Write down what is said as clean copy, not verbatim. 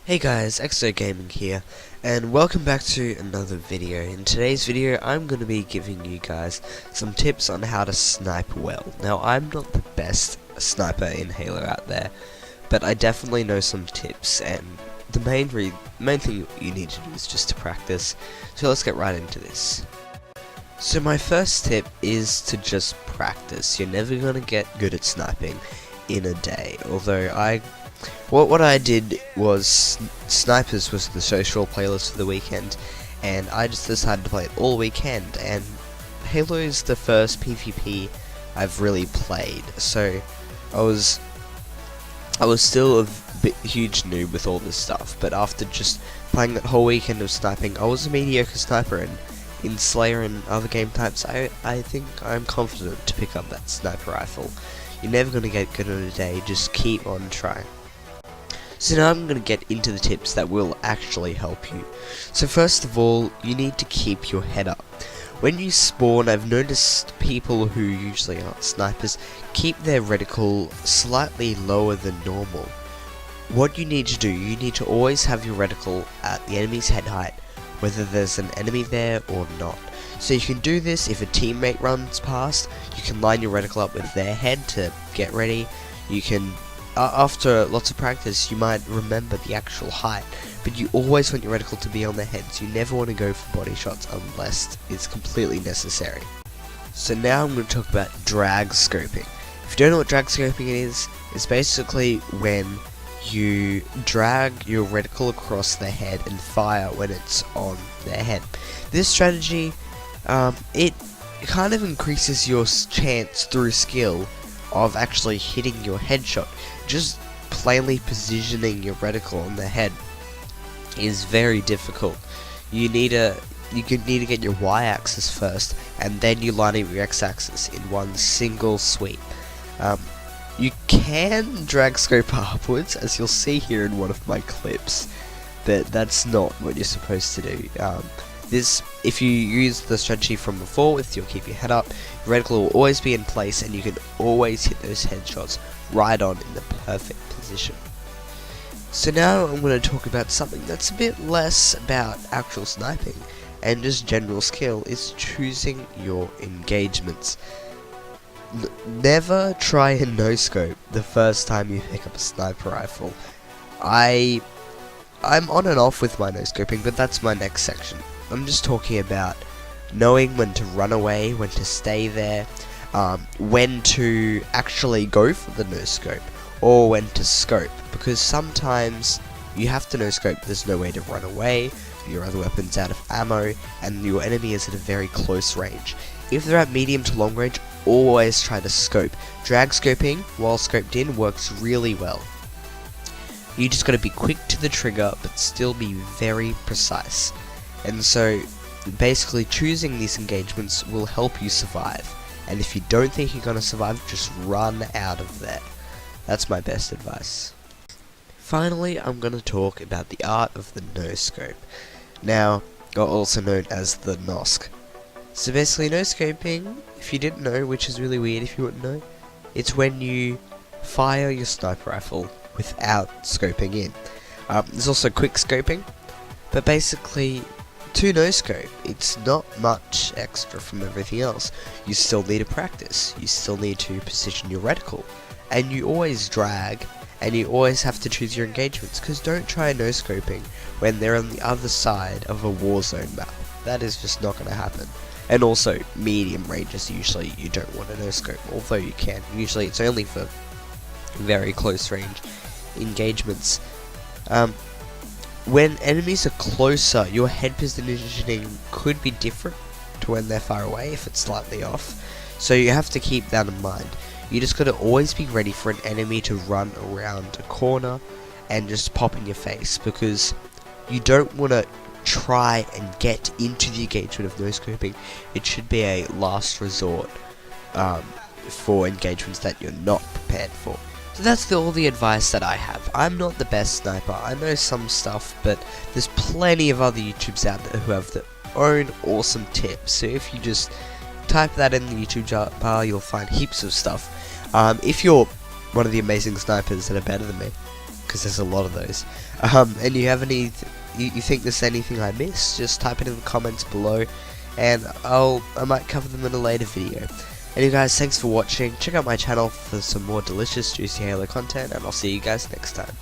Hey guys, ExoGaming here, and welcome back to another video. In today's video, I'm going to be giving you guys some tips on how to snipe well. Now, I'm not the best sniper in Halo out there, but I definitely know some tips, and the main thing you need to do is just to practice. So let's get right into this. So my first tip is to just practice. You're never going to get good at sniping in a day, although what I did was Snipers was the social playlist for the weekend, and I just decided to play it all weekend, and Halo is the first PvP I've really played, so I was still a huge noob with all this stuff, but after just playing that whole weekend of sniping, I was a mediocre sniper, and in Slayer and other game types, I think I'm confident to pick up that sniper rifle. You're never going to get good in a day, just keep on trying. So now I'm going to get into the tips that will actually help you. So first of all, you need to keep your head up. When you spawn, I've noticed people who usually aren't snipers keep their reticle slightly lower than normal. What you need to do, you need to always have your reticle at the enemy's head height, whether there's an enemy there or not. So you can do this if a teammate runs past, you can line your reticle up with their head to get ready. You can after lots of practice, you might remember the actual height, but you always want your reticle to be on their heads. You never want to go for body shots unless it's completely necessary. So now I'm going to talk about drag scoping. If you don't know what drag scoping is, it's basically when you drag your reticle across their head and fire when it's on their head. This strategy, it kind of increases your chance through skill of actually hitting your headshot. Just plainly positioning your reticle on the head is very difficult. You need to get your y-axis first, and then you line up your x-axis in one single sweep. You can drag scope upwards, as you'll see here in one of my clips, but that's not what you're supposed to do. If you use the strategy from before, you'll keep your head up, your reticle will always be in place, and you can always hit those headshots right on in the perfect position. So now I'm going to talk about something that's a bit less about actual sniping and just general skill, is choosing your engagements. Never try and no-scope the first time you pick up a sniper rifle. I'm on and off with my no-scoping, but that's my next section. I'm just talking about knowing when to run away, when to stay there, when to actually go for the no-scope, or when to scope, because sometimes you have to no-scope, there's no way to run away, your other weapon's out of ammo, and your enemy is at a very close range. If they're at medium to long range, always try to scope. Drag scoping, while scoped in, works really well. You just gotta be quick to the trigger, but still be very precise. And so, basically choosing these engagements will help you survive. And if you don't think you're gonna survive, just run out of there. That's my best advice. Finally, I'm gonna talk about the art of the no-scope. Now, also known as the NOSC. So basically, no-scoping, if you didn't know, which is really weird if you wouldn't know, it's when you fire your sniper rifle without scoping in. There's also quick scoping, but basically, to no-scope, it's not much extra from everything else. You still need to practice, you still need to position your reticle, and you always drag, and you always have to choose your engagements, because don't try no-scoping when they're on the other side of a warzone map. That is just not going to happen. And also, medium ranges, usually you don't want to no-scope, although you can. Usually it's only for very close range engagements. When enemies are closer, your head positioning could be different to when they're far away if it's slightly off. So you have to keep that in mind. You just gotta always be ready for an enemy to run around a corner and just pop in your face, because you don't want to try and get into the engagement of no-scoping. It should be a last resort for engagements that you're not prepared for. So that's all the advice that I have. I'm not the best sniper, I know some stuff, but there's plenty of other YouTubers out there who have their own awesome tips. So if you just type that in the YouTube bar, you'll find heaps of stuff. If you're one of the amazing snipers that are better than me, because there's a lot of those. And you have any, you think there's anything I missed, just type it in the comments below, and I might cover them in a later video. Anyway guys, thanks for watching. Check out my channel for some more delicious juicy Halo content, and I'll see you guys next time.